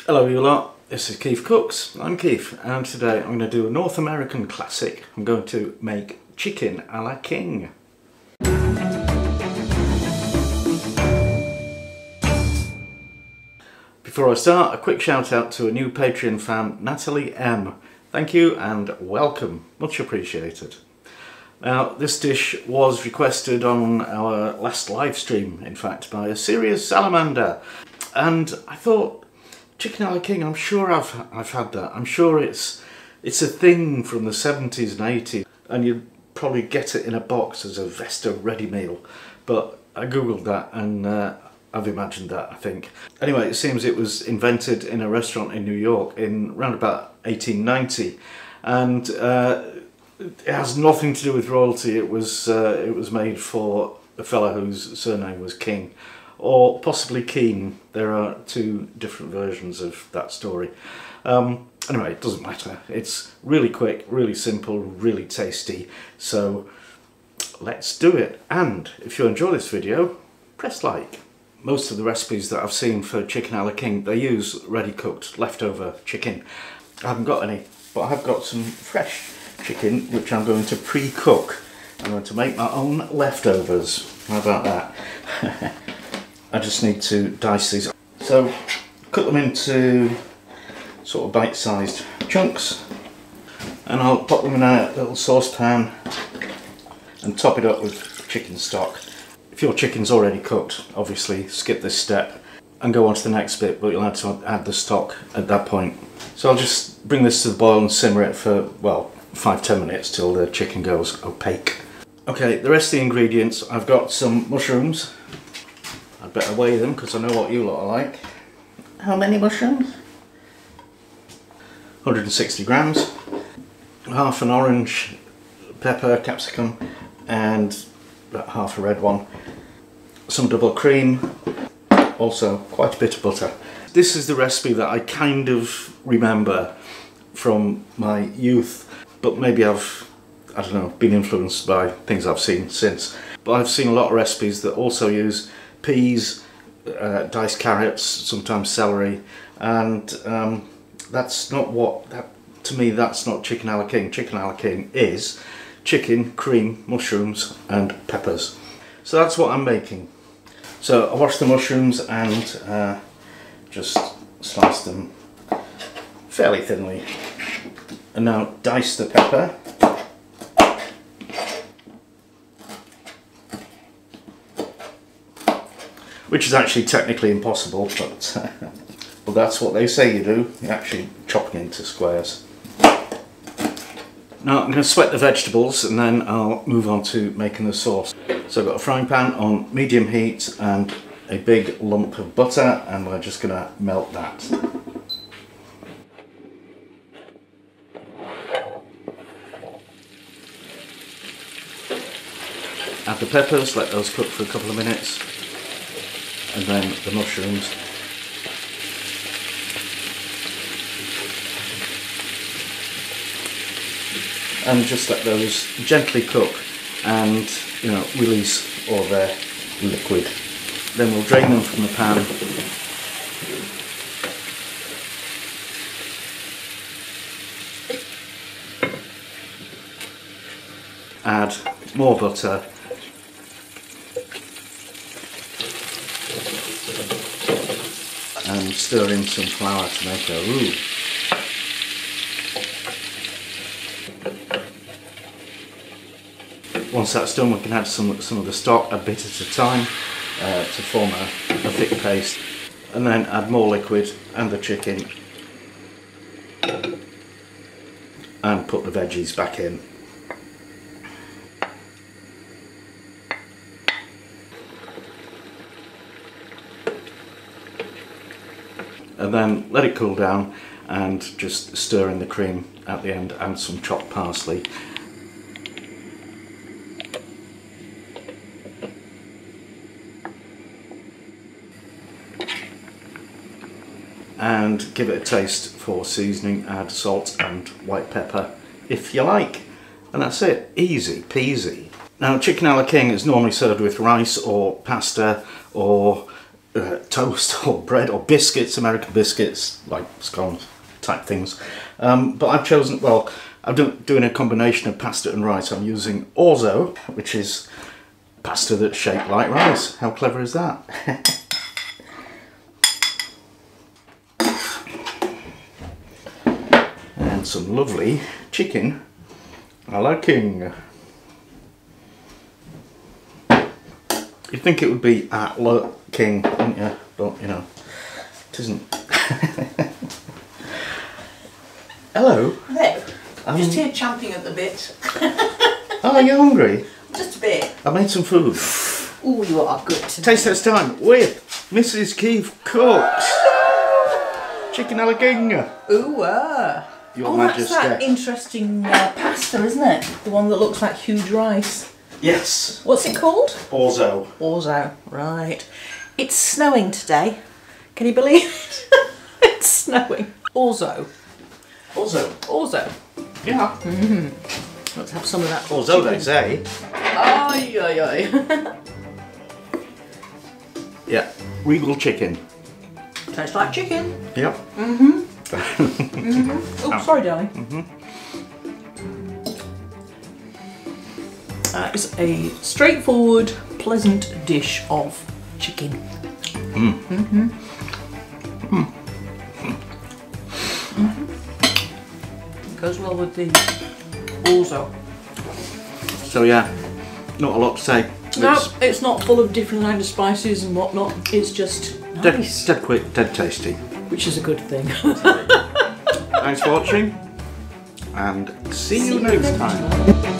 Hello you lot, this is KeefCooks. I'm Keef and today I'm going to do a North American classic. I'm going to make chicken a la king. Before I start, a quick shout out to a new Patreon fan, Natalie M. Thank you and welcome, much appreciated. Now this dish was requested on our last live stream, in fact, by a serious Salamander, and I thought, chicken a la king, I'm sure I've had that. I'm sure it's a thing from the 70s and 80s, and you'd probably get it in a box as a Vesta ready meal. But I googled that and I've imagined that, I think. Anyway, it seems it was invented in a restaurant in New York in around about 1890, and it has nothing to do with royalty. It was made for a fella whose surname was King. Or possibly Keen. There are two different versions of that story. Anyway, it doesn't matter. It's really quick, really simple, really tasty. So let's do it. And if you enjoy this video, press like. Most of the recipes that I've seen for chicken a la king, they use ready cooked leftover chicken. I haven't got any, but I have got some fresh chicken which I'm going to pre-cook. I'm going to make my own leftovers. How about that? I just need to dice these. So cut them into sort of bite-sized chunks, and I'll pop them in a little saucepan and top it up with chicken stock. If your chicken's already cooked, obviously skip this step and go on to the next bit, but you'll have to add the stock at that point. So I'll just bring this to the boil and simmer it for, well, 5-10 minutes till the chicken goes opaque. Okay, the rest of the ingredients, I've got some mushrooms. I'd better weigh them because I know what you lot are like. How many mushrooms? 160 grams. Half an orange pepper, capsicum, and about half a red one. Some double cream, also quite a bit of butter. This is the recipe that I kind of remember from my youth, but maybe I've, I don't know, been influenced by things I've seen since. But I've seen a lot of recipes that also use peas, diced carrots, sometimes celery, and that's not what, to me that's not chicken a la king. Chicken a la king is chicken, cream, mushrooms and peppers. So that's what I'm making. So I wash the mushrooms and just slice them fairly thinly, and now dice the pepper. Which is actually technically impossible, but well, that's what they say you do. You actually chop it into squares. Now I'm going to sweat the vegetables and then I'll move on to making the sauce. So I've got a frying pan on medium heat and a big lump of butter, and we're just going to melt that. Add the peppers, let those cook for a couple of minutes. And then the mushrooms. And just let those gently cook and, you know, release all their liquid. Then we'll drain them from the pan. Add more butter. And stir in some flour to make a roux. Once that's done, we can add some of the stock a bit at a time to form a thick paste, and then add more liquid and the chicken and put the veggies back in. And then let it cool down and just stir in the cream at the end and some chopped parsley. And give it a taste for seasoning, add salt and white pepper if you like. And that's it, easy peasy. Now chicken a la king is normally served with rice or pasta or toast or bread or biscuits, American biscuits, like scones type things. But I've chosen, well, I'm doing a combination of pasta and rice. I'm using orzo, which is pasta that's shaped like rice. How clever is that? And some lovely chicken a la king. You'd think it would be at la king, wouldn't you? But, you know, it isn't. Hello. Hello. I'm just here champing at the bit. Oh, are you hungry? Just a bit. I made some food. Oh, you are good today. Taste test time with Mrs. KeefCooks. Chicken a la king. Ooh, Your Majesty. That's that interesting pasta, isn't it? The one that looks like huge rice. Yes. What's it called? Orzo. Orzo, right. It's snowing today. Can you believe it? It's snowing. Orzo. Orzo. Orzo. Yeah. Let's have some of that. Orzo, they say. Ay, ay, ay. Yeah. Regal chicken. Tastes like chicken. Yep. Oh, sorry, darling. It's a straightforward, pleasant dish of chicken. Goes well with the orzo. So yeah, not a lot to say. No, it's not full of different kinds of spices and whatnot. It's just nice. Dead quick, dead tasty. Which is a good thing. Thanks for watching, and see you next time.